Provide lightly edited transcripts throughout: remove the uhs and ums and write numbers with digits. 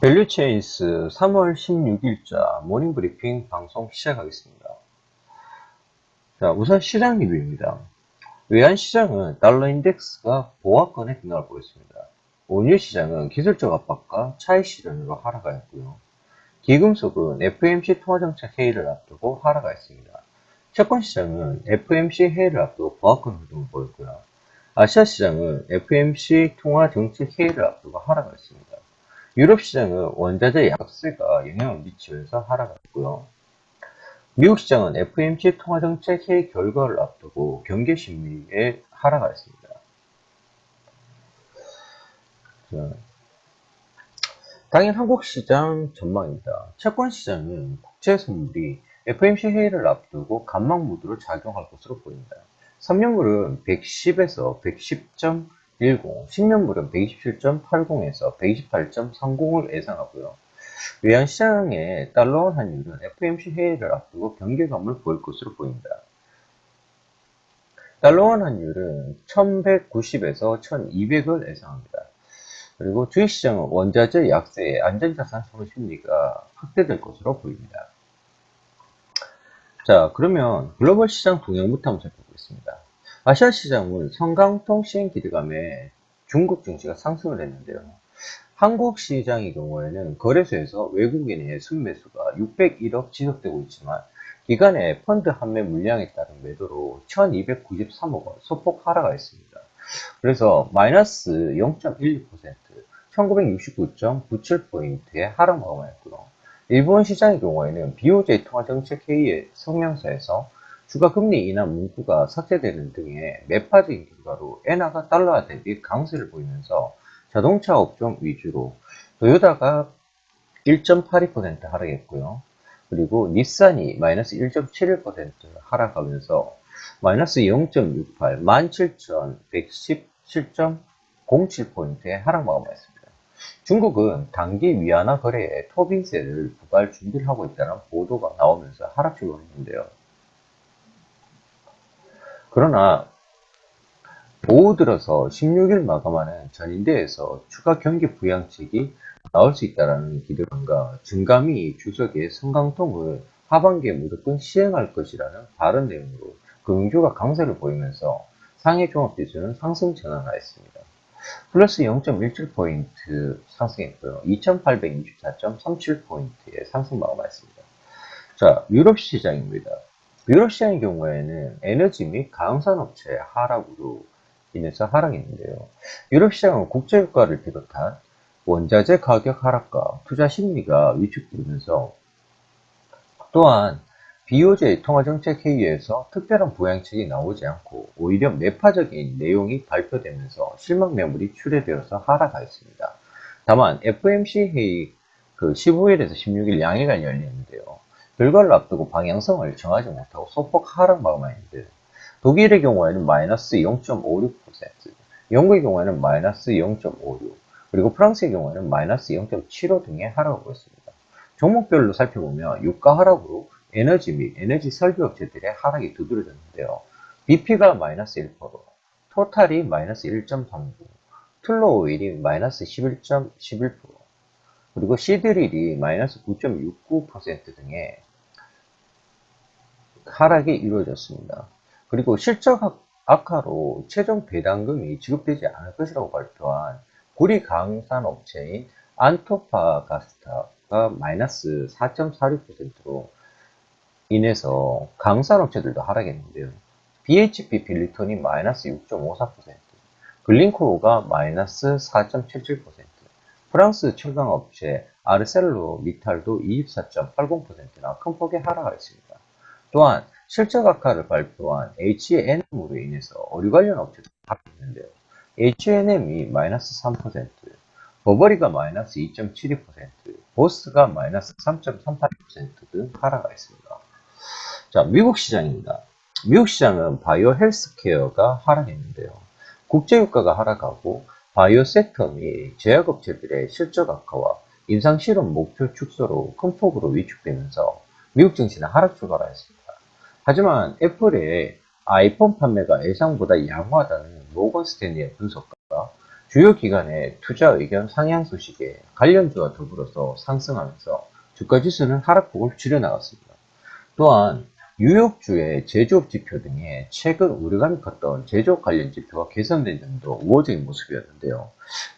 밸류체인스 3월 16일자 모닝브리핑 방송 시작하겠습니다. 자, 우선 시장 리뷰입니다. 외환시장은 달러인덱스가 보합권의 등락을 보였습니다. 원유시장은 기술적 압박과 차익 실현으로 하락하였고요. 기금속은 FOMC 통화정책 회의를 앞두고 하락하였습니다. 채권시장은 FOMC 회의를 앞두고 보합권 흐름을 보였고요. 아시아시장은 FOMC 통화정책 회의를 앞두고 하락하였습니다. 유럽 시장은 원자재 약세가 영향을 미치면서 하락했고요. 미국 시장은 FOMC 통화정책 회의 결과를 앞두고 경기 심리에 하락했습니다. 당일 한국 시장 전망입니다. 채권 시장은 국채 선물이 FOMC 회의를 앞두고 간막 무드로 작용할 것으로 보입니다. 3년물은 110에서 110.10, 10년물은 127.80에서 128.30을 예상하고요. 외환시장의 달러원 환율은 FOMC 회의를 앞두고 경계감을 보일 것으로 보입니다. 달러원 환율은 1190에서 1200을 예상합니다. 그리고 주식시장은 원자재 약세에 안전자산 선호 심리가 확대될 것으로 보입니다. 자, 그러면 글로벌 시장 동향부터 한번 살펴보겠습니다. 아시아 시장은 성강통 시행 기대감에 중국 증시가 상승을 했는데요. 한국 시장의 경우에는 거래소에서 외국인의 순매수가 601억 지속되고 있지만 기간에 펀드 판매 물량에 따른 매도로 1293억 원 소폭 하락하였습니다. 그래서 마이너스 0.12%, 1969.97포인트의 하락 마감하였고요. 일본 시장의 경우에는 BOJ 통화정책회의의 성명서에서 주가 금리 인하 문구가 삭제되는 등의 매파적인 결과로 엔화가 달러 대비 강세를 보이면서 자동차 업종 위주로 토요타가 1.82% 하락했고요. 그리고 닛산이 마이너스 1.71% 하락하면서 마이너스 0.68, 17,117.07포인트의 하락 마감했습니다. 중국은 단기 위안화 거래에 토빙세를 부과할 준비를 하고 있다는 보도가 나오면서 하락 출발했는데요. 그러나 오후 들어서 16일 마감하는 전인대에서 추가 경기 부양책이 나올 수 있다는 기대감과 증감이 주석의 성강통을 하반기에 무조건 시행할 것이라는 발언 내용으로 금융주가 강세를 보이면서 상해 종합지수는 상승 전환하였습니다. 플러스 0.17포인트 상승했고요. 2824.37포인트의 상승 마감하였습니다. 자, 유럽 시장입니다. 유럽 시장의 경우에는 에너지 및 가흥산업체의 하락으로 인해서 하락했는데요. 유럽 시장은 국제유가를 비롯한 원자재 가격 하락과 투자 심리가 위축되면서 또한 BOJ 통화정책회의에서 특별한 부양책이 나오지 않고 오히려 매파적인 내용이 발표되면서 실망 매물이 출회되어서 하락하였습니다. 다만 FOMC 회의 15일에서 16일 양회가 열렸는데요. 결과를 앞두고 방향성을 정하지 못하고 소폭 하락 마감하였는데 독일의 경우에는 마이너스 0.56%, 영국의 경우에는 마이너스 0.56%, 그리고 프랑스의 경우에는 마이너스 0.75 등의 하락을 보였습니다. 종목별로 살펴보면 유가 하락으로 에너지 및 에너지 설비 업체들의 하락이 두드러졌는데요. BP가 마이너스 1%, 토탈이 마이너스 1.39%, 툴로오일이 마이너스 11.11%, 그리고 시드릴이 마이너스 9.69% 등의 하락이 이루어졌습니다. 그리고 실적 악화로 최종 배당금이 지급되지 않을 것이라고 발표한 구리 강산 업체인 안토파가스타가 마이너스 4.46%로 인해서 강산업체들도 하락했는데요. BHP 빌리턴이 마이너스 6.54%, 글린코어가 마이너스 4.77%, 프랑스 철강업체 아르셀로 미탈도 24.80%나 큰 폭의 하락하였습니다. 또한 실적 악화를 발표한 H&M으로 인해서 어류 관련 업체도 하락했는데요. H&M이 마이너스 3%, 버버리가 마이너스 2.72%, 보스가 마이너스 3.38%등 하락하였습니다. 자, 미국 시장입니다. 미국 시장은 바이오 헬스케어가 하락했는데요. 국제유가가 하락하고 바이오 섹터 및 제약업체들의 실적 악화와 임상실험 목표 축소로 큰 폭으로 위축되면서 미국 증시는 하락 출발하였습니다. 하지만 애플의 아이폰 판매가 예상보다 양호하다는 모건 스탠리의 분석과 주요 기관의 투자 의견 상향 소식에 관련주와 더불어서 상승하면서 주가 지수는 하락폭을 줄여나갔습니다. 또한 뉴욕주의 제조업 지표 등의 최근 우려감이 컸던 제조업 관련 지표가 개선된 점도 우호적인 모습이었는데요.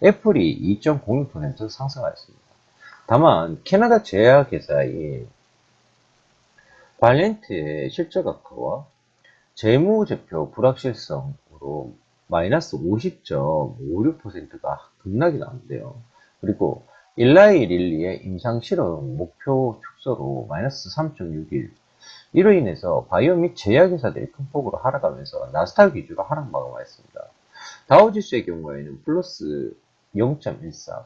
애플이 2.06% 상승하였습니다. 다만 캐나다 제약회사인 발렌트의 실적 악화와 재무제표 불확실성으로 마이너스 50.56%가 급락이 나왔는데요. 그리고 일라이 릴리의 임상실험 목표 축소로 마이너스 3.61, 이로 인해서 바이오 및 제약회사들이 큰 폭으로 하락하면서 나스닥 위주로 하락 마감하였습니다. 다우지수의 경우에는 플러스 0.14,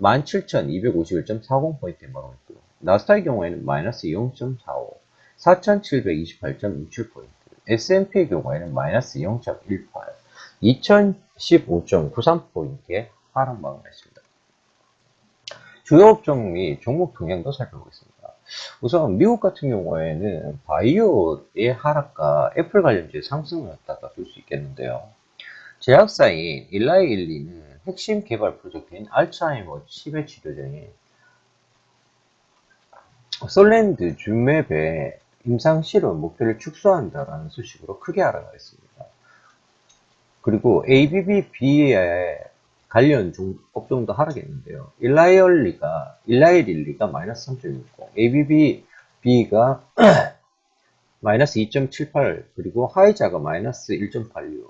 17,251.40포인트에 마감했고요. 나스닥의 경우에는 마이너스 0.45, 4,728.67포인트, S&P의 경우에는 마이너스 0.18, 2015.93포인트에 하락 마감했습니다. 주요 업종 및 종목 동향도 살펴보겠습니다. 우선 미국 같은 경우에는 바이오의 하락과 애플 관련주의 상승이었다가 볼 수 있겠는데요. 제약사인 일라이일리는 핵심 개발 프로젝트인 알츠하이머 치매 치료제인 솔랜드 줌맵의 임상실험 목표를 축소한다라는 소식으로 크게 하락했습니다. 그리고 ABB의 관련 업종도 하락했는데요. 일라이릴리가 마이너스 3.60, ABB가 마이너스 2.78, 그리고 하이자가 마이너스 1.86,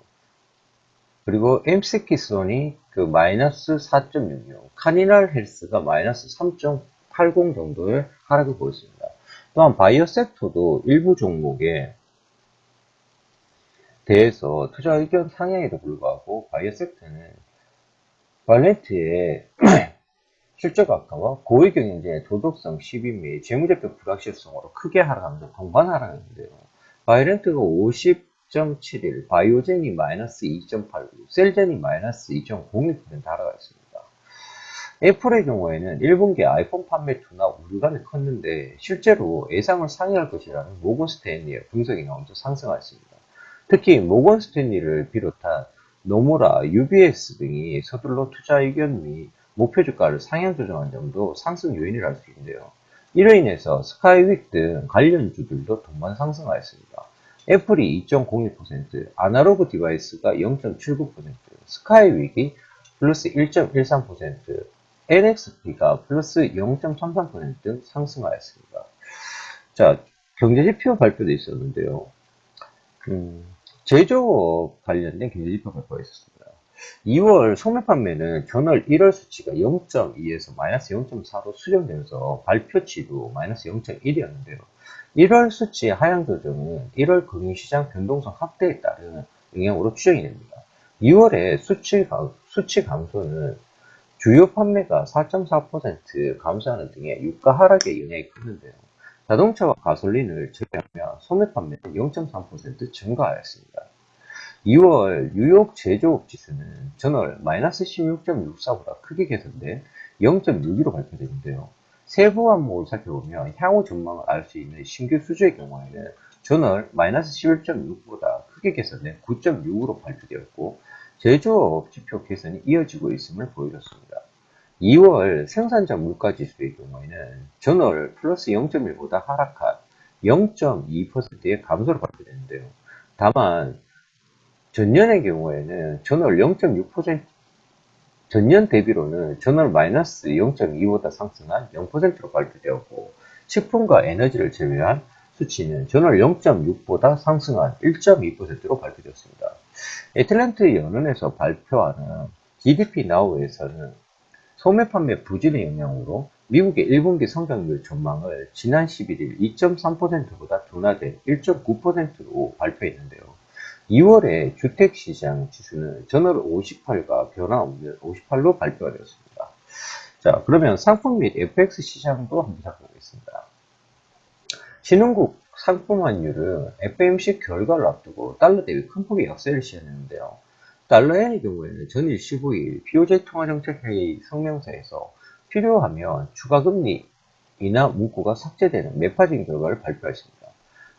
그리고 엠스키손이 그 마이너스 4.66, 카니날 헬스가 마이너스 3.80 정도의 하락을 보였습니다. 또한 바이오 섹터도 일부 종목에 대해서 투자 의견 상향에도 불구하고 바이오 섹터는 발렌트의 실적 악화와 고위 경영진의 도덕성 시비 및 재무제표 불확실성으로 크게 하락하면서 동반 하락했는데요. 바이렌트가 50.71, 바이오젠이 마이너스 2.89, 셀젠이 마이너스 2.06% 하락했습니다. 애플의 경우에는 1분기 아이폰 판매 둔화 우려감이 컸는데 실제로 예상을 상회할 것이라는 모건 스탠리의 분석이 나오면서 상승하였습니다. 특히 모건 스탠리를 비롯한 노무라, UBS 등이 서둘러 투자 의견 및 목표 주가를 상향 조정한 점도 상승 요인이라 할 수 있는데요. 이로 인해서 스카이윅 등 관련주들도 동반 상승하였습니다. 애플이 2.01%, 아날로그 디바이스가 0.79%, 스카이윅이 플러스 1.13%, NXP가 플러스 0.33% 상승하였습니다. 자, 경제지표 발표도 있었는데요. 제조업 관련된 경제지표 발표가 있었습니다. 2월 소매 판매는 전월 1월 수치가 0.2에서 마이너스 0.4로 수정되면서 발표치도 마이너스 0.1이었는데요. 1월 수치 하향 조정은 1월 금융시장 변동성 확대에 따른 영향으로 추정이 됩니다. 2월에 수치 감소는 주요 판매가 4.4% 감소하는 등의 유가 하락에 영향이 컸는데요. 자동차와 가솔린을 제외하면 소매 판매는 0.3% 증가하였습니다. 2월 뉴욕 제조업 지수는 전월 마이너스 16.64보다 크게 개선돼 0.62로 발표되는데요. 세부 항목을 살펴보면 향후 전망을 알 수 있는 신규 수주의 경우에는 전월 마이너스 11.6보다 크게 개선돼 9.6으로 발표되었고 제조업 지표 개선이 이어지고 있음을 보여줬습니다. 2월 생산자 물가지수의 경우에는 전월 플러스 0.1보다 하락한 0.2%의 감소로 발표되는데요. 다만 전년의 경우에는 전월 0.6%, 전년 대비로는 전월 마이너스 0.2보다 상승한 0%로 발표되었고, 식품과 에너지를 제외한 수치는 전월 0.6보다 상승한 1.2%로 발표되었습니다. 애틀랜트 연은에서 발표하는 GDP Now에서는 소매 판매 부진의 영향으로 미국의 1분기 성장률 전망을 지난 11일 2.3%보다 둔화된 1.9%로 발표했는데요. 2월에 주택시장 지수는 전월 58과 변화없는 58로 발표가 되었습니다. 자, 그러면 상품 및 FX 시장도 한번 살펴보겠습니다. 신흥국 상품 환율은 FMC 결과를 앞두고 달러 대비 큰 폭의 약세를 시현했는데요. 달러엔의 경우에는 전일 15일 BOJ 통화정책회의 성명서에서 필요하면 추가금리 인하 문구가 삭제되는 매파적인 결과를 발표했습니다.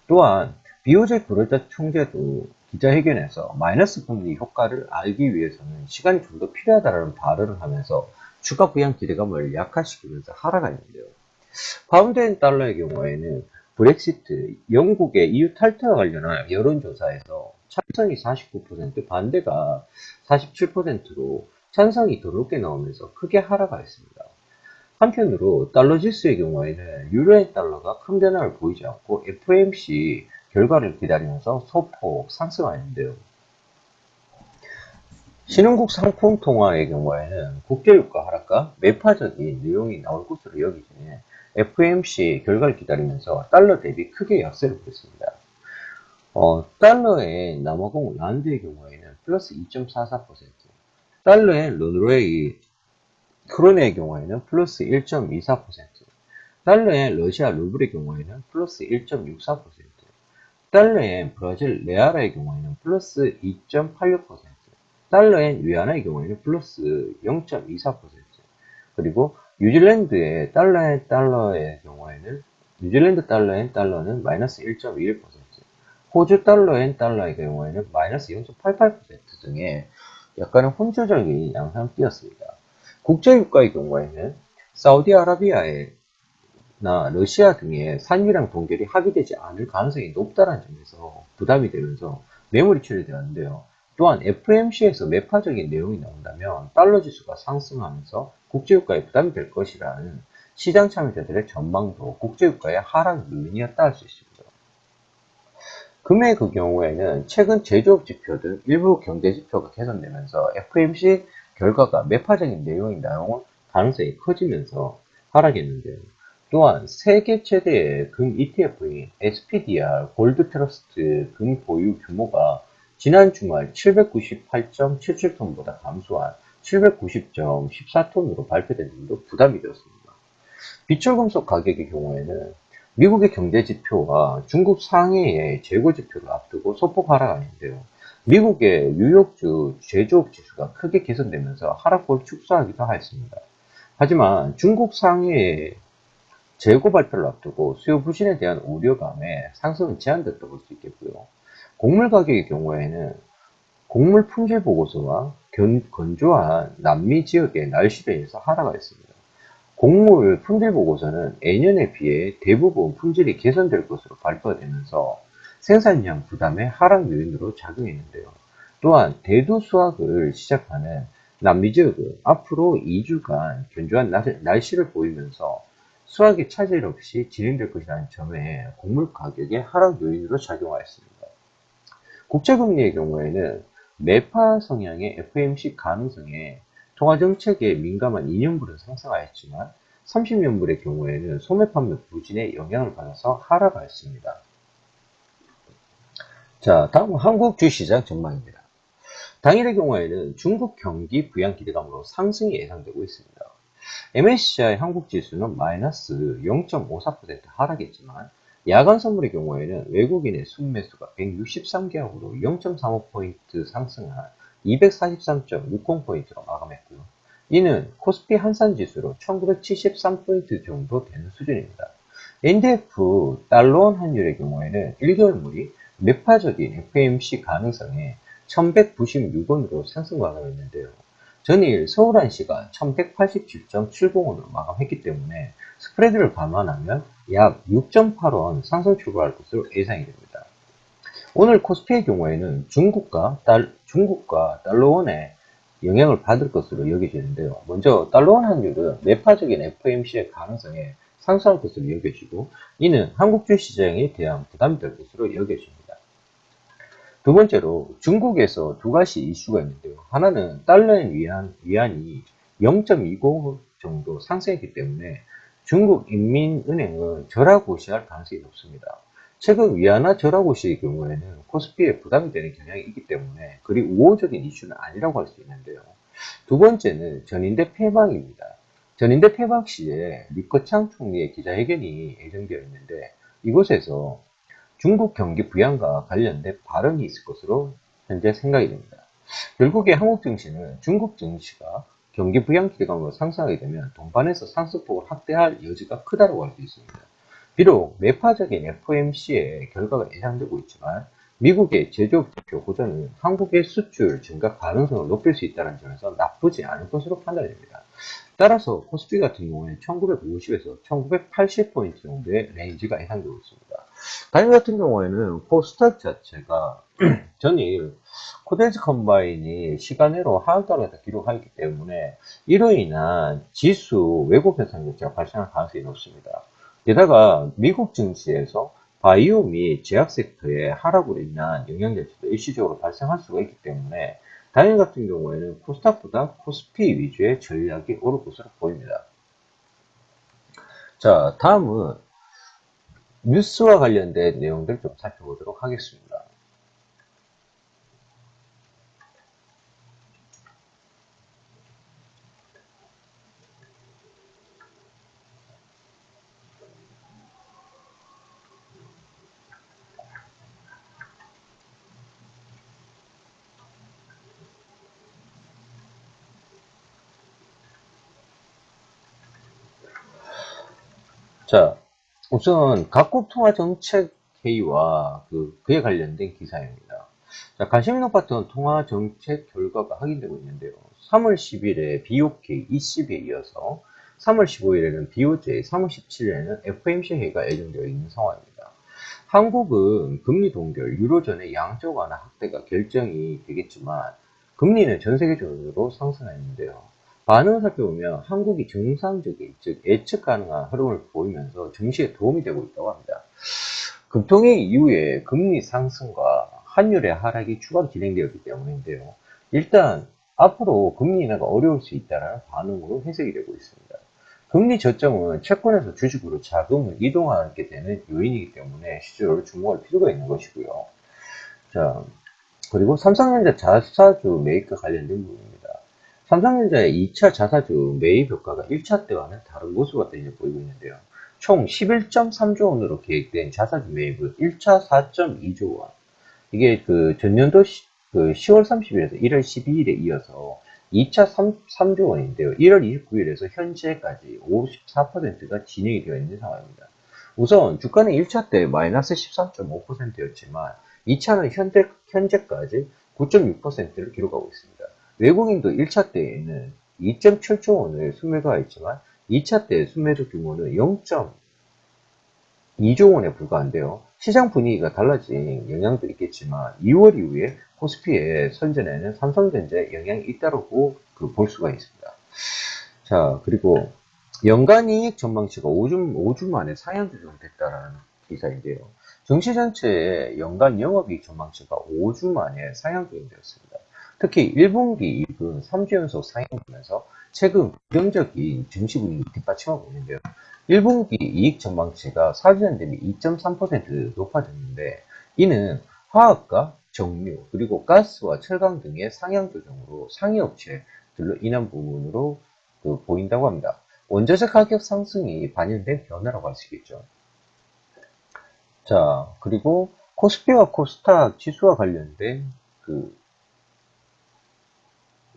또한 BOJ 그럴듯 총재도 기자회견에서 마이너스 금리 효과를 알기 위해서는 시간이 좀 더 필요하다는 발언을 하면서 주가 부양 기대감을 약화시키면서 하락했는데요. 파운드엔 달러의 경우에는 브렉시트, 영국의 EU 탈퇴와 관련한 여론조사에서 찬성이 49%, 반대가 47%로 찬성이 더 높게 나오면서 크게 하락하였습니다. 한편으로 달러 지수의 경우에는 유로엔 달러가 큰 변화를 보이지 않고 FOMC 결과를 기다리면서 소폭 상승하였는데요. 신흥국 상품 통화의 경우에는 국제유가 하락과 매파적인 내용이 나올 것으로 여기지만 FOMC 결과를 기다리면서 달러 대비 크게 약세를 보였습니다. 달러의 남아공 란드의 경우에는 플러스 2.44%, 달러의 런웨이 크론의 경우에는 플러스 1.24%, 달러의 러시아 루블의 경우에는 플러스 1.64%, 달러의 브라질 레알의 경우에는 플러스 2.86%, 달러엔 위안화의 경우에는 플러스 0.24%, 그리고 뉴질랜드의 달러의 경우에는 뉴질랜드 달러엔 달러는 마이너스 1.21%, 호주 달러엔 달러의 경우에는 마이너스 0.88% 등의 약간의 혼조적인 양상을 띄었습니다. 국제유가의 경우에는 사우디아라비아나 러시아 등의 산유량 동결이 합의되지 않을 가능성이 높다는 점에서 부담이 되면서 매물이 처리되었는데요. 또한 FOMC에서 매파적인 내용이 나온다면 달러 지수가 상승하면서 국제유가에 부담이 될 것이라는 시장 참여자들의 전망도 국제유가의 하락 요인이었다 할 수 있습니다. 금의 경우에는 최근 제조업 지표 등 일부 경제 지표가 개선되면서 FOMC 결과가 매파적인 내용이 나올 가능성이 커지면서 하락했는데요. 또한 세계 최대의 금 ETF인 SPDR 골드 트러스트 금 보유 규모가 지난 주말 798.77톤보다 감소한 790.14톤으로 발표된 점도 부담이 되었습니다. 비철금속 가격의 경우에는 미국의 경제 지표와 중국 상해의 재고 지표를 앞두고 소폭 하락하는데요. 미국의 뉴욕주 제조업 지수가 크게 개선되면서 하락폭을 축소하기도 하였습니다. 하지만 중국 상해의 재고 발표를 앞두고 수요 부진에 대한 우려감에 상승은 제한됐다고 볼 수 있겠고요. 곡물 가격의 경우에는 곡물 품질 보고서와 건조한 남미 지역의 날씨에 의해서 하락하였습니다. 곡물 품질 보고서는 예년에 비해 대부분 품질이 개선될 것으로 발표가 되면서 생산량 부담의 하락 요인으로 작용했는데요. 또한 대두 수확을 시작하는 남미 지역은 앞으로 2주간 견조한 날씨를 보이면서 수확이 차질 없이 진행될 것이라는 점에 곡물 가격의 하락 요인으로 작용하였습니다. 국제금리의 경우에는 매파 성향의 FOMC 가능성에 통화정책에 민감한 2년물은 상승하였지만 30년물의 경우에는 소매 판매 부진에 영향을 받아서 하락하였습니다. 자, 다음은 한국 주시장 전망입니다. 당일의 경우에는 중국 경기 부양 기대감으로 상승이 예상되고 있습니다. MSCI 한국 지수는 마이너스 0.54% 하락했지만 야간 선물의 경우에는 외국인의 순매수가 163개하고로 0.35포인트 상승한 243.60포인트로 마감했고요. 이는 코스피 한산지수로 1973포인트 정도 되는 수준입니다. NDF 달러원 환율의 경우에는 1개월물이 매파적인 FOMC 가능성에 1196원으로 상승 마감했는데요. 전일 서울 한시가 1187.70원으로 마감했기 때문에 스프레드를 감안하면 약 6.8원 상승 출발할 것으로 예상이 됩니다. 오늘 코스피의 경우에는 중국과 달러원의 영향을 받을 것으로 여겨지는데요. 먼저 달러원 환율은 매파적인 FOMC의 가능성에 상승할 것으로 여겨지고 이는 한국 주시장에 대한 부담이 될 것으로 여겨집니다. 두 번째로 중국에서 두 가지 이슈가 있는데요. 하나는 달러의 위안이 0.20 정도 상승했기 때문에 중국 인민은행은 절하고시할 가능성이 높습니다. 최근 위안화 절하고시의 경우에는 코스피에 부담이 되는 경향이 있기 때문에 그리 우호적인 이슈는 아니라고 할 수 있는데요. 두 번째는 전인대 폐방입니다. 전인대 폐방 시에 리커창 총리의 기자회견이 예정되어 있는데 이곳에서 중국 경기 부양과 관련된 발언이 있을 것으로 현재 생각이 됩니다. 결국에 한국 증시는 중국 증시가 경기 부양 기대감으로 상승하게 되면 동반해서 상승폭을 확대할 여지가 크다고 할 수 있습니다. 비록 매파적인 FOMC의 결과가 예상되고 있지만 미국의 제조업 대표 호전은 한국의 수출 증가 가능성을 높일 수 있다는 점에서 나쁘지 않은 것으로 판단됩니다. 따라서 코스피 같은 경우에는 1950에서 1980포인트 정도의 레인지가 예상되고 있습니다. 다행 같은 경우에는 코스닥 자체가 전일 코데스 컴바인이 시간으로 하락달러에서 기록하였기 때문에 이로 인한 지수 왜곡 현상 자체가 발생할 가능성이 높습니다. 게다가 미국 증시에서 바이오 및 제약 섹터의 하락으로 인한 영향 자체도 일시적으로 발생할 수가 있기 때문에 다행 같은 경우에는 코스닥보다 코스피 위주의 전략이 옳을 것으로 보입니다. 자, 다음은 뉴스와 관련된 내용들 좀 살펴보도록 하겠습니다. 자, 우선 각국 통화 정책 회의와 그에 관련된 기사입니다. 자, 관심이 높았던 통화 정책 결과가 확인되고 있는데요. 3월 10일에 BOK, ECB에 이어서 3월 15일에는 BOJ, 3월 17일에는 FOMC 회의가 예정되어 있는 상황입니다. 한국은 금리 동결, 유로존의 양적 완화 확대가 결정이 되겠지만 금리는 전 세계적으로 상승했는데요. 반응을 살펴보면 한국이 정상적인, 즉 예측 가능한 흐름을 보이면서 증시에 도움이 되고 있다고 합니다. 금통위 이후에 금리 상승과 환율의 하락이 추가로 진행되었기 때문인데요. 일단 앞으로 금리 인하가 어려울 수 있다는 반응으로 해석이 되고 있습니다. 금리 저점은 채권에서 주식으로 자금을 이동하게 되는 요인이기 때문에 시주를 주목할 필요가 있는 것이고요. 자, 그리고 삼성전자 자사주 매입과 관련된 부분입니다. 삼성전자의 2차 자사주 매입 효과가 1차 때와는 다른 모습을 보이고 있는데요. 총 11.3조 원으로 계획된 자사주 매입은 1차 4.2조 원. 이게 그 전년도 10월 30일에서 1월 12일에 이어서 2차 3조 원인데요. 1월 29일에서 현재까지 54%가 진행이 되어 있는 상황입니다. 우선 주가는 1차 때 마이너스 13.5%였지만 2차는 현재까지 9.6%를 기록하고 있습니다. 외국인도 1차 때에는 2.7조 원을 순매도하였지만 2차 때 순매도 규모는 0.2조 원에 불과한데요. 시장 분위기가 달라진 영향도 있겠지만 2월 이후에 코스피의 선전에는 삼성전자의 영향이 있다고 볼 수가 있습니다. 자, 그리고 연간 이익 전망치가 5주 만에 상향 조정됐다라는 기사인데요. 증시 전체의 연간 영업이익 전망치가 5주 만에 상향 조정되었습니다. 특히 1분기 이익은 3주 연속 상향되면서 최근 부정적인 증시 분위기 뒷받침하고 있는데요. 1분기 이익 전망치가 4주년 대비 2.3% 높아졌는데 이는 화학과 정유 그리고 가스와 철강 등의 상향 조정으로 상위 업체들로 인한 부분으로 보인다고 합니다. 원자재 가격 상승이 반영된 변화라고 할 수 있겠죠. 자, 그리고 코스피와 코스닥 지수와 관련된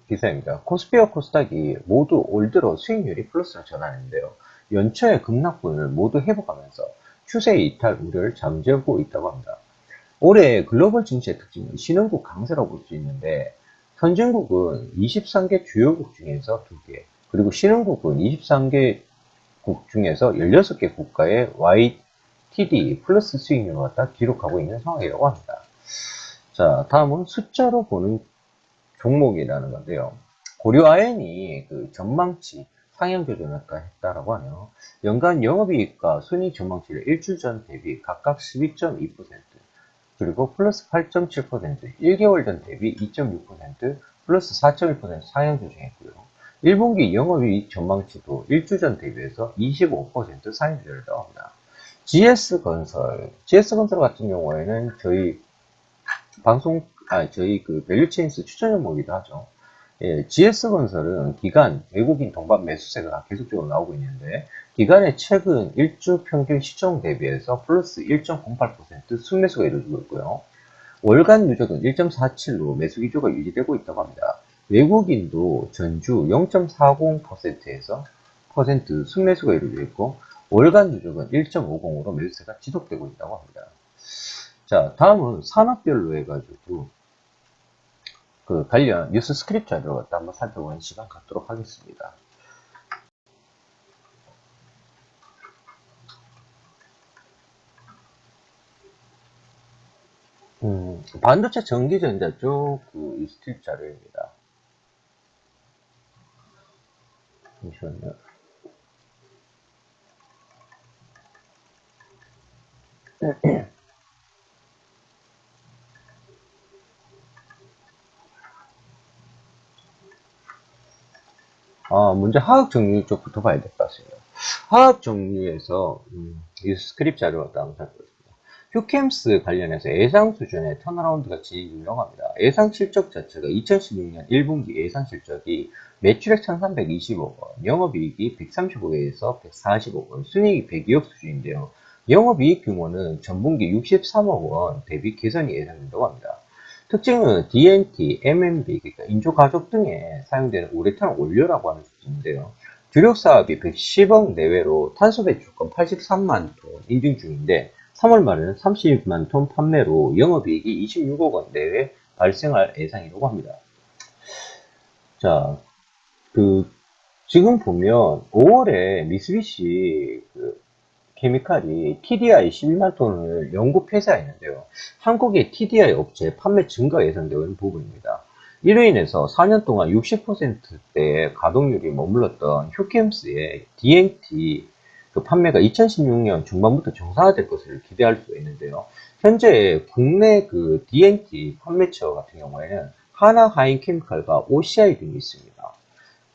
기사입니다. 코스피와 코스닥이 모두 올 들어 수익률이 플러스로 전환했는데요. 연초의 급락분을 모두 회복하면서 추세 이탈 우려를 잠재우고 있다고 합니다. 올해 글로벌 증시의 특징은 신흥국 강세라고 볼 수 있는데 선진국은 23개 주요국 중에서 2개 그리고 신흥국은 23개국 중에서 16개 국가의 YTD 플러스 수익률을 갖다 기록하고 있는 상황이라고 합니다. 자, 다음은 숫자로 보는 종목이라는 건데요. 고려아연이 전망치 상향 조정을 했다라고 하네요. 연간 영업이익과 순이익 전망치를 일주 전 대비 각각 12.2%, 그리고 플러스 8.7%, 1개월 전 대비 2.6%, 플러스 4.1% 상향 조정했고요. 1분기 영업이익 전망치도 일주 전 대비해서 25% 상향 조정을 합니다. GS건설 같은 경우에는 저희 밸류체인스 추천 종목이기도 하죠. 예, GS건설은 기간 외국인 동반 매수세가 계속적으로 나오고 있는데 기간의 최근 일주 평균 시총 대비해서 플러스 1.08% 순매수가 이루어지고 있고요. 월간 누적은 1.47로 매수 기조가 유지되고 있다고 합니다. 외국인도 전주 0.40%에서 순매수가 이루어지고 있고 월간 누적은 1.50으로 매수세가 지속되고 있다고 합니다. 자, 다음은 산업별로 해가지고 그 관련 뉴스 스크립트 자료를 갖다 한번 살펴보는 시간 갖도록 하겠습니다. 반도체 전기전자 쪽 그 스크립트 자료입니다. 잠시만요. 먼저 화학 정류 쪽부터 봐야 될 것 같습니다. 화학 정류에서 이 스크립트 자료를 갖다 한번 살펴보겠습니다. 휴캠스 관련해서 예상 수준의 턴어라운드가 제일 유명합니다. 예상 실적 자체가 2016년 1분기 예상 실적이 매출액 1320억 원, 영업이익이 135억에서 140억 원, 순이익이 102억 수준인데요. 영업이익 규모는 전분기 63억 원 대비 개선이 예상된다고 합니다. 특징은 DNT, MMB, 그러니까 인조가죽 등에 사용되는 우레탄 원료라고 하는 수준인데요. 주력 사업이 110억 내외로 탄소 배출권 83만 톤 인증 중인데 3월 말에는 30만 톤 판매로 영업이익이 26억 원 내외 발생할 예상이라고 합니다. 자, 지금 보면 5월에 미쓰비시 케미칼이 TDI 12만 톤을 영구 폐쇄했는데요. 한국의 TDI 업체 판매 증가 예상되는 부분입니다. 이로 인해서 4년 동안 60%대의 가동률이 머물렀던 휴캠스의 DNT 판매가 2016년 중반부터 정상화될 것을 기대할 수 있는데요. 현재 국내 DNT 판매처 같은 경우에는 하나하인케미칼과 OCI 등이 있습니다.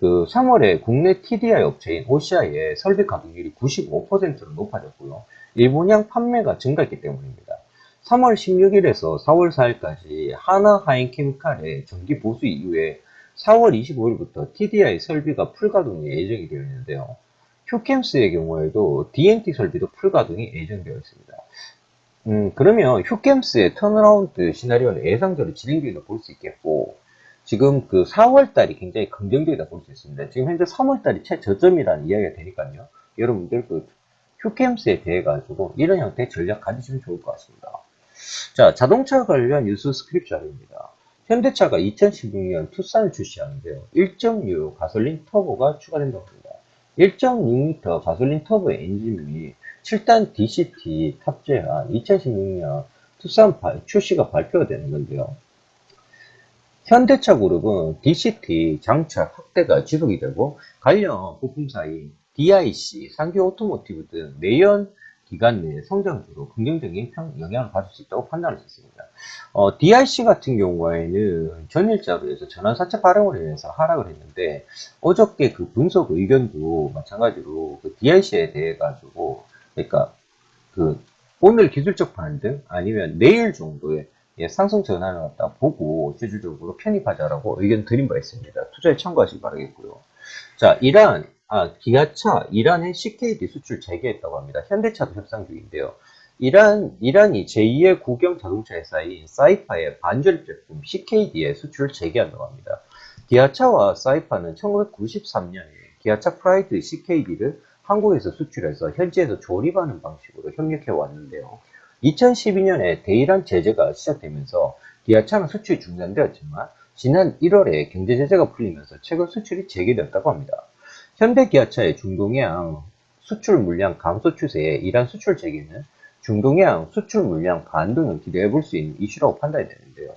3월에 국내 TDI 업체인 OCI의 설비 가동률이 95%로 높아졌고요. 일본향 판매가 증가했기 때문입니다. 3월 16일에서 4월 4일까지 하나하인케미칼의 정기 보수 이후에 4월 25일부터 TDI 설비가 풀가동이 예정이 되어 있는데요. 휴캠스의 경우에도 DNT 설비도 풀가동이 예정되어 있습니다. 그러면 휴캠스의 턴어라운드 시나리오는 예상대로 진행되다 볼 수 있겠고, 지금 4월 달이 굉장히 긍정적이다 볼 수 있습니다. 지금 현재 3월 달이 최저점이라는 이야기가 되니까요. 여러분들 휴캠스에 대해 가지고 이런 형태의 전략 가지시면 좋을 것 같습니다. 자, 자동차 관련 뉴스 스크립트 자료입니다. 현대차가 2016년 투싼을 출시하는데요. 1.6 가솔린 터보가 추가된다고 합니다. 1.6L 가솔린 터보 엔진 및 7단 DCT 탑재한 2016년 투싼 출시가 발표가 되는 건데요. 현대차 그룹은 DCT 장착 확대가 지속이 되고 관련 부품사인 DIC, 상계 오토모티브 등 내연 기관 내 성장으로 긍정적인 영향을 받을 수 있다고 판단할 수 있습니다. DIC 같은 경우에는 전일자로에서 전환사채 발행으로 인해서 하락을 했는데 어저께 분석 의견도 마찬가지로 DIC에 대해 가지고 그러니까 오늘 기술적 반등 아니면 내일 정도의 상승 전환을 갖다 보고 실질적으로 편입하자라고 의견 드린 바 있습니다. 투자에 참고하시기 바라겠고요. 자, 기아차, 이란의 CKD 수출 재개했다고 합니다. 현대차도 협상 중인데요. 이란이 제2의 국영 자동차 회사인 사이파의 반전립 제품 CKD의 수출을 재개한다고 합니다. 기아차와 사이파는 1993년에 기아차 프라이드 CKD를 한국에서 수출해서 현지에서 조립하는 방식으로 협력해 왔는데요. 2012년에 대이란 제재가 시작되면서 기아차는 수출이 중단되었지만 지난 1월에 경제 제재가 풀리면서 최근 수출이 재개되었다고 합니다. 현대 기아차의 중동해양 수출 물량 감소 추세에 이란 수출 재개는 중동해양 수출 물량 반등을 기대해 볼 수 있는 이슈라고 판단이 되는데요.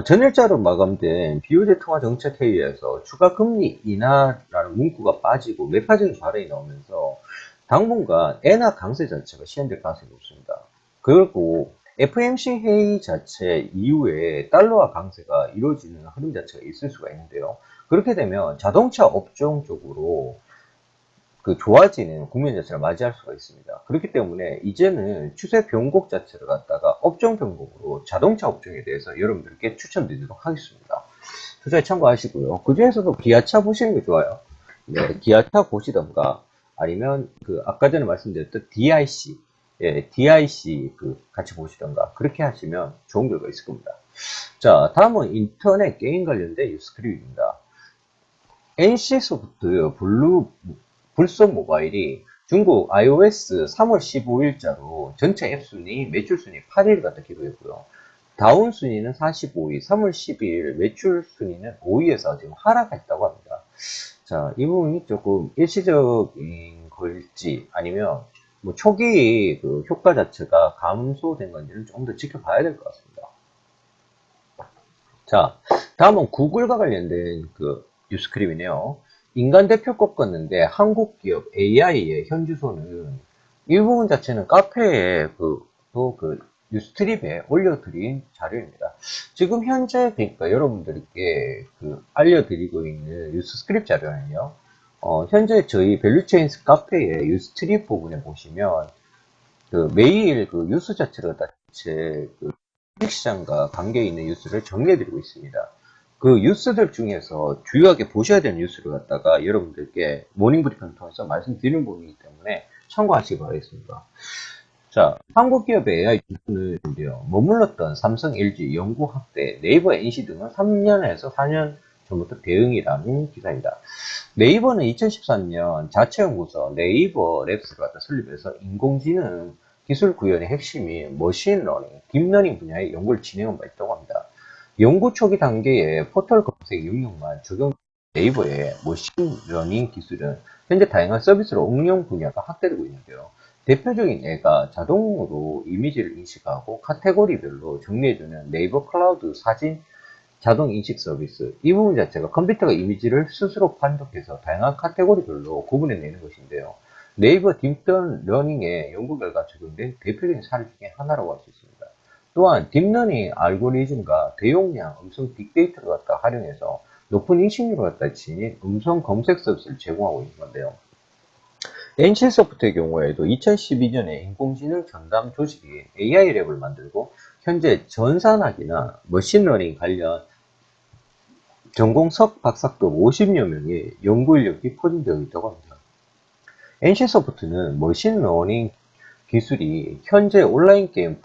전일자로 마감된 BOJ 통화정책회의에서 추가 금리 인하라는 문구가 빠지고 매파적인 발언이 나오면서 당분간 엔화 강세 자체가 시행될 가능성이 높습니다. 그리고 FMC 회의 자체 이후에 달러화 강세가 이루어지는 흐름 자체가 있을 수가 있는데요. 그렇게 되면 자동차 업종 쪽으로 좋아지는 국면 자체를 맞이할 수가 있습니다. 그렇기 때문에 이제는 추세 변곡 자체를 갖다가 업종 변곡으로 자동차 업종에 대해서 여러분들께 추천드리도록 하겠습니다. 투자에 참고하시고요. 그 중에서도 기아차 보시는 게 좋아요. 네, 기아차 보시던가 아니면 아까 전에 말씀드렸던 DIC, DIC 같이 보시던가 그렇게 하시면 좋은 결과 있을 겁니다. 자, 다음은 인터넷 게임 관련된 뉴스크립입니다. NC소프트 불소 모바일이 중국 iOS 3월 15일자로 전체 앱 순위, 매출 순위 8위를 갖다 기록했고요. 다운 순위는 45위, 3월 12일 매출 순위는 5위에서 지금 하락했다고 합니다. 자, 이 부분이 조금 일시적인 걸지 아니면 뭐 초기 그 효과 자체가 감소된 건지는 좀 더 지켜봐야 될 것 같습니다. 자, 다음은 구글과 관련된 그 뉴스크립이네요. 인간 대표 꺾었는데 한국 기업 AI의 현주소는 이 부분 자체는 카페에 또 뉴스트립에 올려드린 자료입니다. 지금 현재 그러니까 여러분들께 알려드리고 있는 뉴스스크립 자료는요. 현재 저희 밸류체인스 카페의 뉴스트립 부분에 보시면 매일 뉴스 자체를 자체 시장과 관계 있는 뉴스를 정리해드리고 있습니다. 그 뉴스들 중에서 주요하게 보셔야 되는 뉴스를 갖다가 여러분들께 모닝브리핑을 통해서 말씀드리는 부분이기 때문에 참고하시기 바라겠습니다. 자, 한국 기업의 AI 기술은요, 머물렀던 삼성, LG, 영구 확대, 네이버, NC 등은 3년에서 4년 전부터 대응이라는 기사입니다. 네이버는 2013년 자체연구소 네이버 랩스를 갖다 설립해서 인공지능 기술 구현의 핵심이 머신러닝, 딥러닝 분야의 연구를 진행한 바 있다고 합니다. 연구 초기 단계에 포털 검색 응용만 적용 네이버의 머신러닝 기술은 현재 다양한 서비스로 응용 분야가 확대되고 있는데요. 대표적인 예가 자동으로 이미지를 인식하고 카테고리별로 정리해주는 네이버 클라우드 사진 자동 인식 서비스. 이 부분 자체가 컴퓨터가 이미지를 스스로 판독해서 다양한 카테고리별로 구분해내는 것인데요. 네이버 딥러닝의 연구 결과 적용된 대표적인 사례 중에 하나라고 할 수 있습니다. 또한 딥러닝 알고리즘과 대용량 음성 빅데이터를 갖다 활용해서 높은 인식률을 갖다 지닌 음성 검색 서비스를 제공하고 있는 건데요. NC소프트의 경우에도 2012년에 인공지능 전담 조직이 AI 랩을 만들고 현재 전산학이나 머신러닝 관련 전공 석박사급 50여 명의 연구 인력이 포진되어 있다고 합니다. NC소프트는 머신러닝 기술이 현재 온라인 게임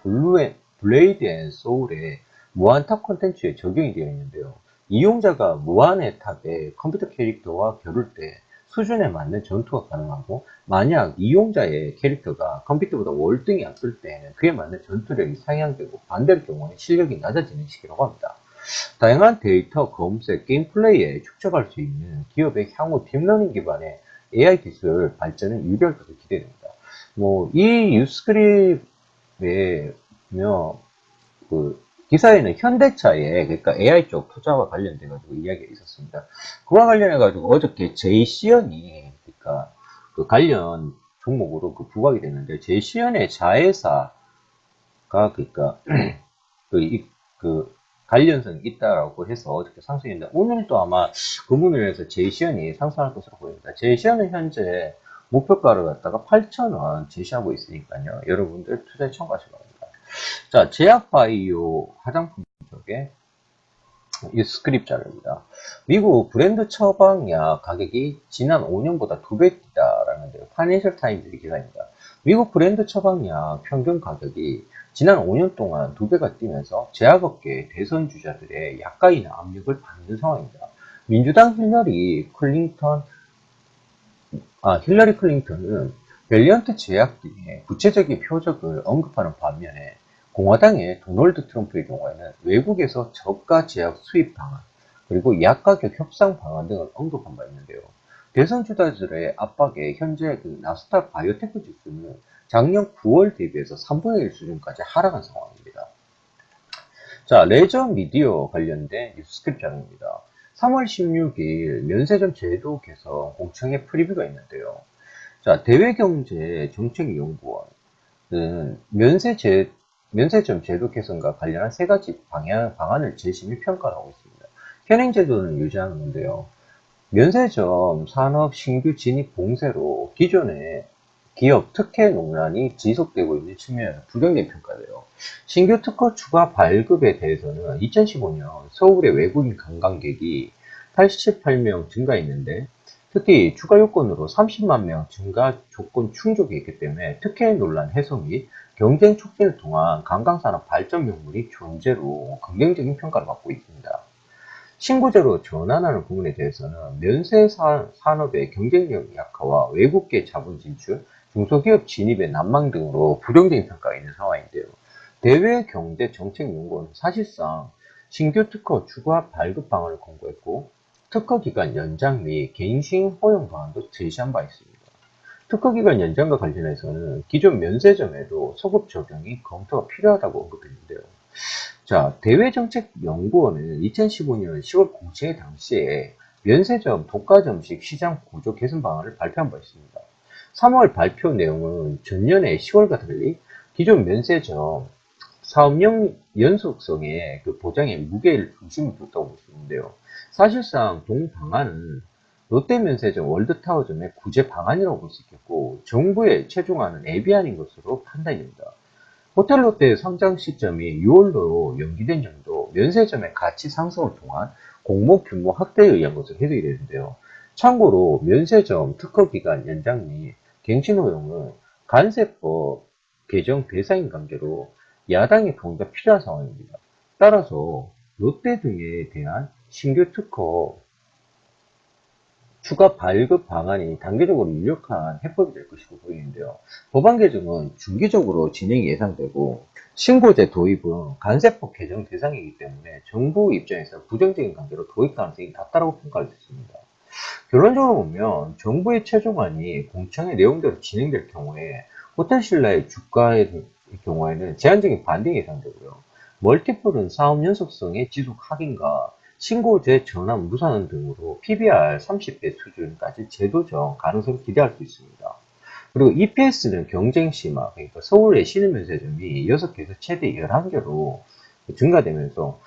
블레이드 앤 소울의 무한탑 콘텐츠에 적용이 되어 있는데요. 이용자가 무한의 탑에 컴퓨터 캐릭터와 겨룰 때 수준에 맞는 전투가 가능하고, 만약 이용자의 캐릭터가 컴퓨터보다 월등히 앞설 때에는 그에 맞는 전투력이 상향되고, 반대의 경우는 실력이 낮아지는 시기라고 합니다. 다양한 데이터, 검색, 게임 플레이에 축적할 수 있는 기업의 향후 딥러닝 기반의 AI 기술 발전은 유리할 것으로 기대됩니다. 이 뉴스크립에 기사에는 현대차의 그러니까 AI 쪽 투자와 관련돼 가지고 이야기가 있었습니다. 그와 관련해 가지고 어저께 제이시언이 그러니까 관련 종목으로 부각이 됐는데, 제이시언의 자회사가 그러니까 관련성이 있다라고 해서 어저께 상승했는데, 오늘도 아마 그 부분을 해서 제이시언이 상승할 것으로 보입니다. 제이시언은 현재 목표가를 갖다가 8,000원 제시하고 있으니까요. 여러분들 투자에 참고하시기 바랍니다. 자, 제약바이오 화장품 쪽에 이 스크립 자료입니다. 미국 브랜드 처방약 가격이 지난 5년보다 2배 뛰다라는데요. 파이낸셜 타임즈 기사입니다. 미국 브랜드 처방약 평균 가격이 지난 5년 동안 2배가 뛰면서 제약업계 대선 주자들의 약가이나 압력을 받는 상황입니다. 민주당 힐러리 클린턴은 밸리언트 제약 등의 구체적인 표적을 언급하는 반면에, 공화당의 도널드 트럼프의 경우에는 외국에서 저가 제약 수입 방안, 그리고 약가격 협상 방안 등을 언급한 바 있는데요. 대선 주자들의 압박에 현재 나스닥 바이오테크 지수는 작년 9월 대비해서 3분의 1 수준까지 하락한 상황입니다. 자, 레저 미디어 관련된 뉴스스크립 자료입니다. 3월 16일 면세점 제도 개선 공청회 프리뷰가 있는데요. 자, 대외경제정책연구원은 면세점 제도 개선과 관련한 세 가지 방안을 제시 및 평가를 하고 있습니다. 현행 제도는 유지하는데요. 면세점 산업 신규 진입 봉쇄로 기존의 기업 특혜 논란이 지속되고 있는 측면에서 부정적인 평가돼요. 신규 특허 추가 발급에 대해서는 2015년 서울의 외국인 관광객이 88명 증가했는데, 특히 추가 요건으로 30만 명 증가 조건 충족이 있기 때문에 특혜 논란 해소 및 경쟁 촉진을 통한 관광산업 발전 명분이 존재로 긍정적인 평가를 받고 있습니다. 신고제로 전환하는 부분에 대해서는 면세 산업의 경쟁력 약화와 외국계 자본 진출, 중소기업 진입의 난망 등으로 부정적인 평가가 있는 상황인데요. 대외경제정책연구원은 사실상 신규 특허 추가 발급 방안을 권고했고 특허 기간 연장 및 갱신 허용 방안도 제시한 바 있습니다. 특허 기간 연장과 관련해서는 기존 면세점에도 소급 적용이 검토가 필요하다고 언급했는데요. 자, 대외정책연구원은 2015년 10월 공채 당시에 면세점, 독과점식 시장 구조 개선 방안을 발표한 바 있습니다. 3월 발표 내용은 전년의 10월과 달리 기존 면세점 사업용 연속성의 그 보장에 무게를 중심을 뒀다고 볼 수 있는데요. 사실상 동 방안은 롯데면세점, 월드타워점의 구제 방안이라고 볼 수 있겠고 정부의 최종안은 애비안인 것으로 판단됩니다. 호텔롯데의 상장 시점이 6월로 연기된 점도 면세점의 가치 상승을 통한 공모 규모 확대에 의한 것으로 해석이 되는데요. 참고로 면세점 특허 기간 연장 및 갱신 허용은 관세법 개정 대상인 관계로 야당의 동의가 필요한 상황입니다. 따라서 롯데 등에 대한 신규 특허 추가 발급 방안이 단계적으로 유력한 해법이 될 것으로 보이는데요. 법안 개정은 중기적으로 진행이 예상되고 신고제 도입은 관세법 개정 대상이기 때문에 정부 입장에서 부정적인 관계로 도입 가능성이 낮다고 평가를 했습니다. 결론적으로 보면 정부의 최종안이 공청회 내용대로 진행될 경우에 호텔신라의 주가의 경우에는 제한적인 반등이 예상되고요. 멀티플은 사업 연속성의 지속 확인과 신고제 전환 무산 등으로 PBR 30배 수준까지 재도정 가능성을 기대할 수 있습니다. 그리고 EPS는 경쟁 심화, 그러니까 서울의 신흥면세점이 6개에서 최대 11개로 증가되면서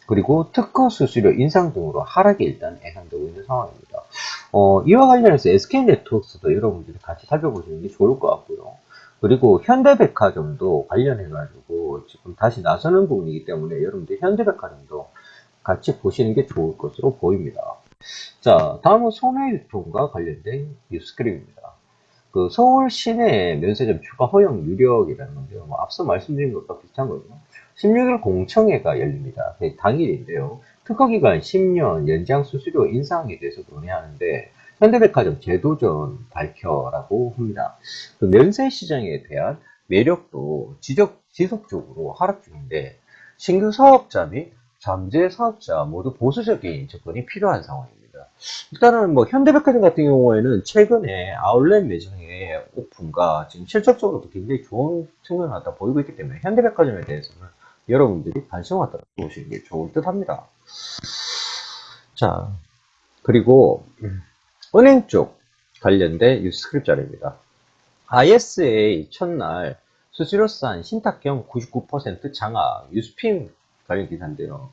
그리고 특허 수수료 인상 등으로 하락이 일단 예상되고 있는 상황입니다. 이와 관련해서 SK네트워크스도 여러분들이 같이 살펴보시는 게 좋을 것 같고요. 그리고 현대백화점도 관련해가지고 지금 다시 나서는 부분이기 때문에 여러분들 현대백화점도 같이 보시는 게 좋을 것으로 보입니다. 자, 다음은 소매유통과 관련된 뉴스크립입니다. 그 서울 시내 면세점 추가 허용 유력이라는 건데요. 뭐 앞서 말씀드린 것과 비슷한 거죠. 16일 공청회가 열립니다. 당일인데요. 특허기간 10년 연장 수수료 인상에 대해서 논의하는데 현대백화점 제도전 발표라고 합니다. 그 면세 시장에 대한 매력도 지속적으로 하락 중인데 신규 사업자 및 잠재 사업자 모두 보수적인 접근이 필요한 상황입니다. 일단은 뭐 현대백화점 같은 경우에는 최근에 아울렛 매장의 오픈과 지금 실적적으로도 굉장히 좋은 측면을 갖다 보이고 있기 때문에 현대백화점에 대해서는 여러분들이 관심을 갖다 보시는 게 좋을 듯 합니다. 자, 그리고 은행 쪽 관련된 뉴스크립 자료입니다. ISA 첫날 수수료산 신탁경 99% 장악, 뉴스핌 관련 기사인데요.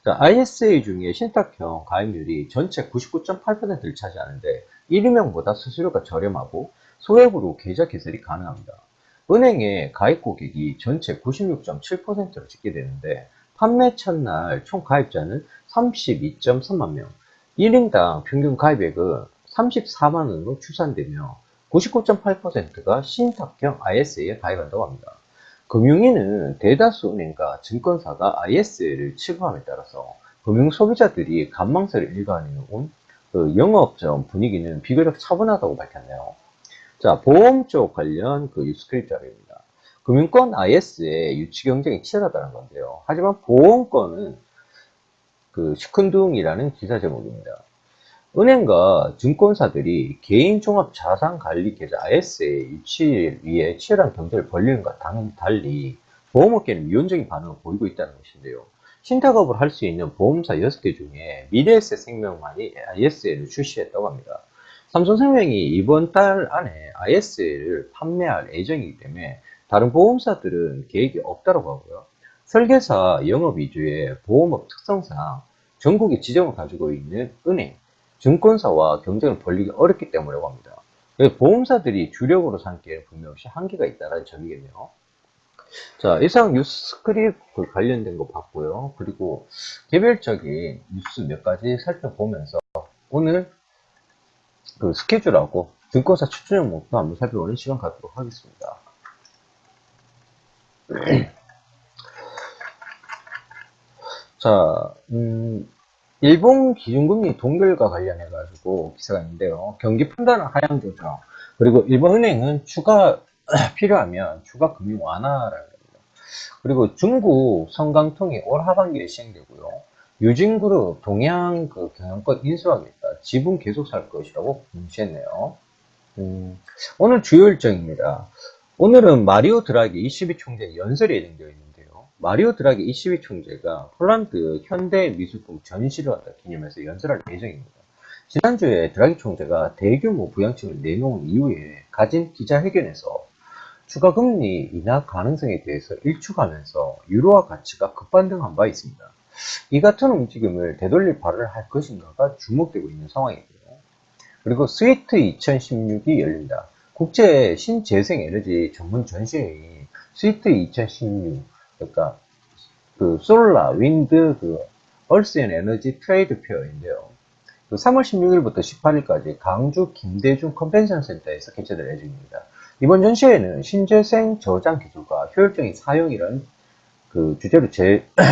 자, ISA 중에 신탁형 가입률이 전체 99.8%를 차지하는데 1위명보다 수수료가 저렴하고 소액으로 계좌 개설이 가능합니다. 은행의 가입 고객이 전체 96.7%를 찍게 되는데 판매 첫날 총 가입자는 32.3만 명, 1인당 평균 가입액은 34만 원으로 추산되며 99.8%가 신탁형 ISA에 가입한다고 합니다. 금융위는 대다수 은행과 증권사가 ISA를 취급함에 따라서 금융 소비자들이 관망세를 일관해온 그 영업점 분위기는 비교적 차분하다고 밝혔네요. 자, 보험 쪽 관련 그 뉴스크립 자료입니다. 금융권 IS의 유치 경쟁이 치열하다는 건데요. 하지만 보험권은 그 시큰둥이라는 기사 제목입니다. 은행과 증권사들이 개인 종합 자산 관리 계좌 IS의 유치 위해 치열한 경쟁을 벌이는과 당연히 달리 보험업계는 미온적인 반응을 보이고 있다는 것인데요. 신탁업을 할 수 있는 보험사 6개 중에 미래에셋생명만이 IS를 출시했다고 합니다. 삼성생명이 이번 달 안에 IS를 판매할 예정이기 때문에 다른 보험사들은 계획이 없다고 하고요. 설계사 영업 위주의 보험업 특성상 전국의 지점을 가지고 있는 은행, 증권사와 경쟁을 벌이기 어렵기 때문이라고 합니다. 보험사들이 주력으로 삼기에는 분명히 한계가 있다는 점이겠네요. 자, 이상 뉴스크립 관련된 거 봤고요. 그리고 개별적인 뉴스 몇 가지 살펴보면서 오늘 그 스케줄하고 증권사 추천 종목도 한번 살펴보는 시간 갖도록 하겠습니다. 자, 일본 기준금리 동결과 관련해가지고 기사가 있는데요. 경기 판단은 하향 조정, 그리고 일본은행은 추가 필요하면 추가 금융 완화라는 겁니다. 그리고 중국 성강통이 올 하반기에 시행되고요. 유진그룹 동양 그 경영권 인수하겠다. 지분 계속 살 것이라고 공시했네요. 오늘 주요 일정입니다. 오늘은 마리오 드라기 22 총재 연설이 예정되어 있는데요. 마리오 드라기 22 총재가 폴란드 현대 미술품 전시를 한다 기념해서 연설할 예정입니다. 지난주에 드라기 총재가 대규모 부양책을 내놓은 이후에 가진 기자회견에서 추가 금리 인하 가능성에 대해서 일축하면서 유로화 가치가 급반등한 바 있습니다. 이 같은 움직임을 되돌릴 발언을 할 것인가가 주목되고 있는 상황이고요. 그리고 스위트 2016이 열린다. 국제 신재생에너지 전문 전시회인 스위트 2016, 그러니까 그 솔라, 윈드, 그 얼스 앤 에너지 트레이드 페어인데요. 3월 16일부터 18일까지 강주 김대중 컨벤션 센터에서 개최될 예정입니다. 이번 전시회는 신재생 저장 기술과 효율적인 사용이라는 그 주제로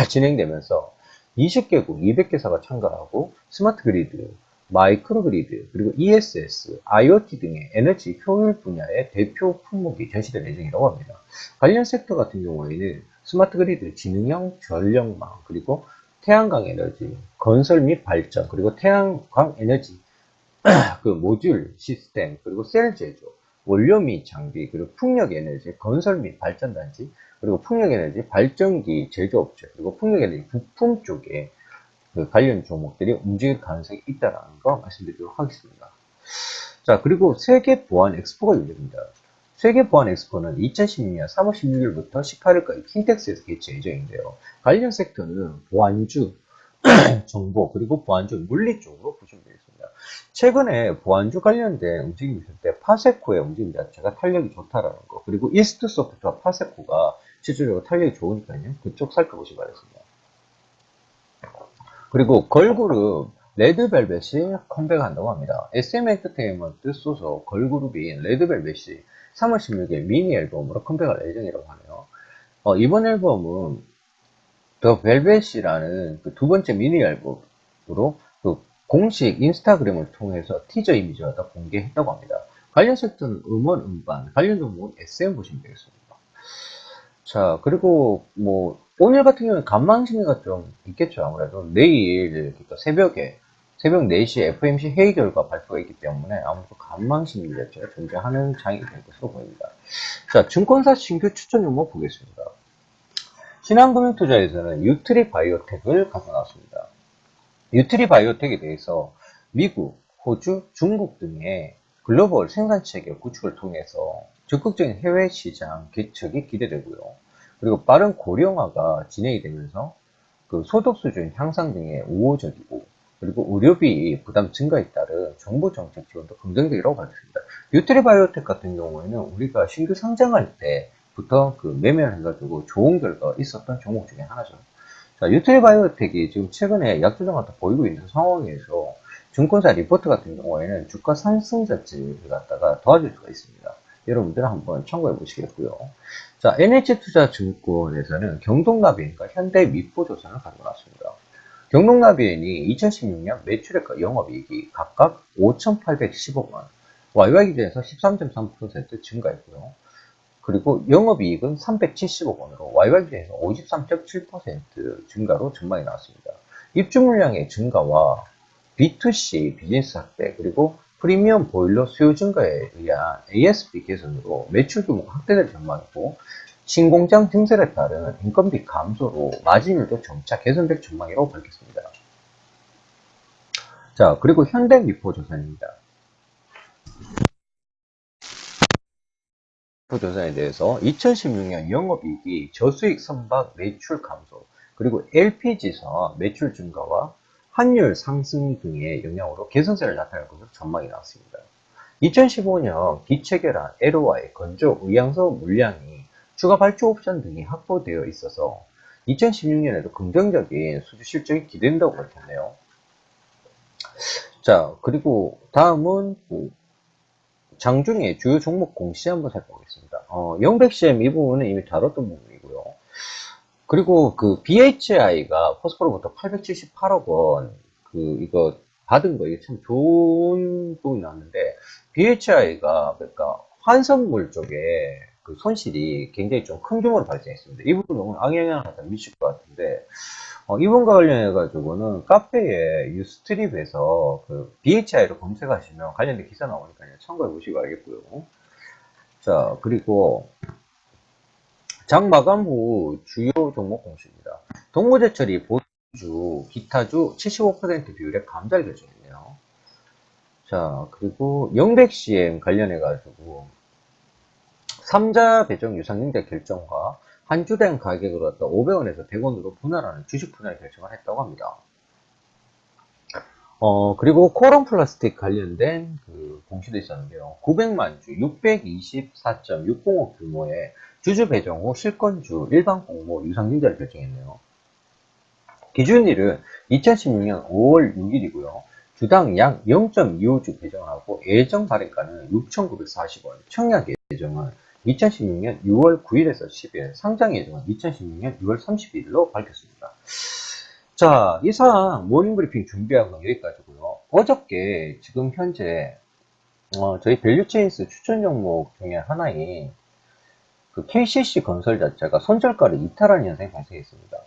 진행되면서 20개국 200개사가 참가하고 스마트 그리드, 마이크로 그리드, 그리고 ESS, IoT 등의 에너지 효율 분야의 대표 품목이 전시될 예정이라고 합니다. 관련 섹터 같은 경우에는 스마트 그리드, 지능형 전력망, 그리고 태양광 에너지, 건설 및 발전, 그리고 태양광 에너지, 그 모듈 시스템, 그리고 셀 제조, 원료 및 장비, 그리고 풍력 에너지, 건설 및 발전 단지, 그리고 풍력 에너지 발전기 제조업체, 그리고 풍력 에너지 부품 쪽에 그 관련 종목들이 움직일 가능성이 있다는 거 말씀드리도록 하겠습니다. 자, 그리고 세계 보안 엑스포가 열립니다. 세계 보안 엑스포는 2016년 3월 16일부터 18일까지 킨텍스에서 개최 예정인데요. 관련 섹터는 보안주, 정보, 그리고 보안주 물리 쪽으로 보시면 되겠습니다. 최근에 보안주 관련된 움직임이 있을 때 파세코의 움직임 자체가 탄력이 좋다라는 거, 그리고 이스트 소프트와 파세코가 실질적으로 탄력이 좋으니까요. 그쪽 살펴보시기 바랍니다. 그리고 걸그룹 레드벨벳이 컴백한다고 합니다. SM 엔터테인먼트 소속 걸그룹인 레드벨벳이 3월 16일 미니 앨범으로 컴백할 예정이라고 하네요. 이번 앨범은 더 벨벳이라는 그 두 번째 미니 앨범으로 그 공식 인스타그램을 통해서 티저 이미지가 다 공개했다고 합니다. 관련 섹터는 음원, 음반, 관련 종목은 SM 보시면 되겠습니다. 자, 그리고 뭐 오늘 같은 경우는 간망심리가 좀 있겠죠. 아무래도 내일 그러니까 새벽 4시에 FOMC 회의 결과 발표가 있기 때문에 아무래도 간망심리 자체가 존재하는 장이 될 것으로 보입니다. 자, 증권사 신규 추천 종목 보겠습니다. 신한금융투자에서는 유트리 바이오텍을 가져 나왔습니다. 유트리 바이오텍에 대해서 미국, 호주, 중국 등의 글로벌 생산체계 구축을 통해서 적극적인 해외 시장 개척이 기대되고요. 그리고 빠른 고령화가 진행이 되면서 그 소득 수준 향상 등의 우호적이고, 그리고 의료비 부담 증가에 따른 정부 정책 지원도 긍정적이라고 봐졌습니다. 유트리 바이오텍 같은 경우에는 우리가 신규 상장할 때부터 그 매매를 해가지고 좋은 결과가 있었던 종목 중에 하나죠. 자, 유트리 바이오텍이 지금 최근에 약조정을 보이고 있는 상황에서 증권사 리포트 같은 경우에는 주가 상승 자체를 갖다가 도와줄 수가 있습니다. 여러분들 한번 참고해 보시겠고요. 자, NH투자증권에서는 경동나비엔과 현대미포조선을 가지고 나왔습니다. 경동나비엔이 2016년 매출액과 영업이익이 각각 5,810억 원, YY 기준에서 13.3% 증가했고요. 그리고 영업이익은 370억 원으로 YY 기준에서 53.7% 증가로 전망이 나왔습니다. 입주 물량의 증가와 B2C 비즈니스 확대, 그리고 프리미엄 보일러 수요 증가에 의한 ASP 개선으로 매출 규모가 확대될 전망이고, 신공장 증설에 따른 인건비 감소로 마진율도 점차 개선될 전망이라고 밝혔습니다. 자, 그리고 현대미포조선입니다. 조선에 대해서 2016년 영업이익이 저수익 선박 매출 감소, 그리고 LPG사 매출 증가와 환율 상승 등의 영향으로 개선세를 나타낼 것으로 전망이 나왔습니다. 2015년 기체결함, LOI, 건조, 의향서 물량이 추가 발주 옵션 등이 확보되어 있어서 2016년에도 긍정적인 수주 실적이 기대된다고 밝혔네요. 자, 그리고 다음은 장중에 주요 종목 공시 한번 살펴보겠습니다. 영백CM 이 부분은 이미 다뤘던 부분이고요. 그리고 그 BHI가 포스코로부터 878억 원, 이거 받은 거, 이게 참 좋은 부분이 나왔는데, BHI가 그러니까 환성물 쪽에 그 손실이 굉장히 좀 큰 규모로 발생했습니다. 이 부분은 악영향을 갖다 미칠 것 같은데, 이분과 관련해가지고는 카페에 유스트립에서 그 BHI로 검색하시면 관련된 기사 나오니까요. 참고해 보시고 알겠고요. 자, 그리고 장 마감 후 주요 종목 공시입니다. 동무제철이 보주, 기타주 75% 비율의 감자를 결정했네요. 자, 그리고 영백CM 관련해가지고 3자 배정 유상증자 결정과 한 주당 가격으로 500원에서 100원으로 분할하는 주식 분할 결정을 했다고 합니다. 그리고 코론 플라스틱 관련된 그 공시도 있었는데요. 900만 주, 624.605억 규모의 주주 배정 후 실권주 일반 공모 유상증자를 결정했네요. 기준일은 2016년 5월 6일이고요. 주당 약 0.25주 배정하고 예정 발행가는 6,940원, 청약 예정은 2016년 6월 9일에서 10일, 상장 예정은 2016년 6월 31일로 밝혔습니다. 자, 이상 모닝브리핑 준비한 건 여기까지고요. 어저께 지금 현재 저희 밸류체인스 추천 종목 중에 하나인 그 KCC 건설 자체가 손절가를 이탈하는 현상이 발생했습니다.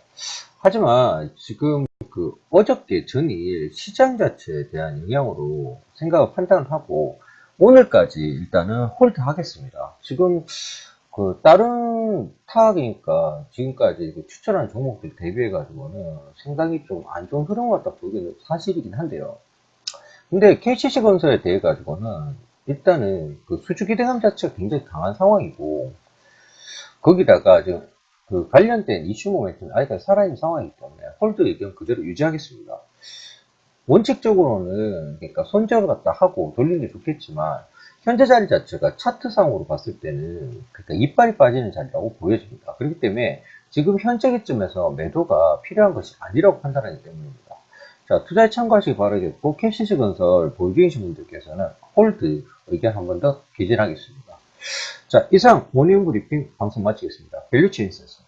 하지만 지금 그 어저께 전일 시장 자체에 대한 영향으로 생각을 판단을 하고 오늘까지 일단은 홀드 하겠습니다. 지금 그 다른 타악이니까 지금까지 그 추천한 종목들 대비해 가지고는 상당히 좀 안 좋은 흐름 같다 보기는 사실이긴 한데요. 근데 KCC 건설에 대해 가지고는 일단은 그 수주 기대감 자체가 굉장히 강한 상황이고 거기다가 지금 그 관련된 이슈 모멘텀이 아직까지 살아있는 상황이기 때문에 홀드 의견 그대로 유지하겠습니다. 원칙적으로는 그러니까 손절을 갖다 하고 돌리는 게 좋겠지만 현재 자리 자체가 차트상으로 봤을 때는 그러니까 이빨이 빠지는 자리라고 보여집니다. 그렇기 때문에 지금 현재 기점에서 매도가 필요한 것이 아니라고 판단하기 때문입니다. 자, 투자에 참고하시기 바라겠고 KCC 건설 보유 중이신 분들께서는 홀드 의견 한 번 더 개진하겠습니다. 자, 이상 모닝 브리핑 방송 마치겠습니다. 밸류체인스였습니다.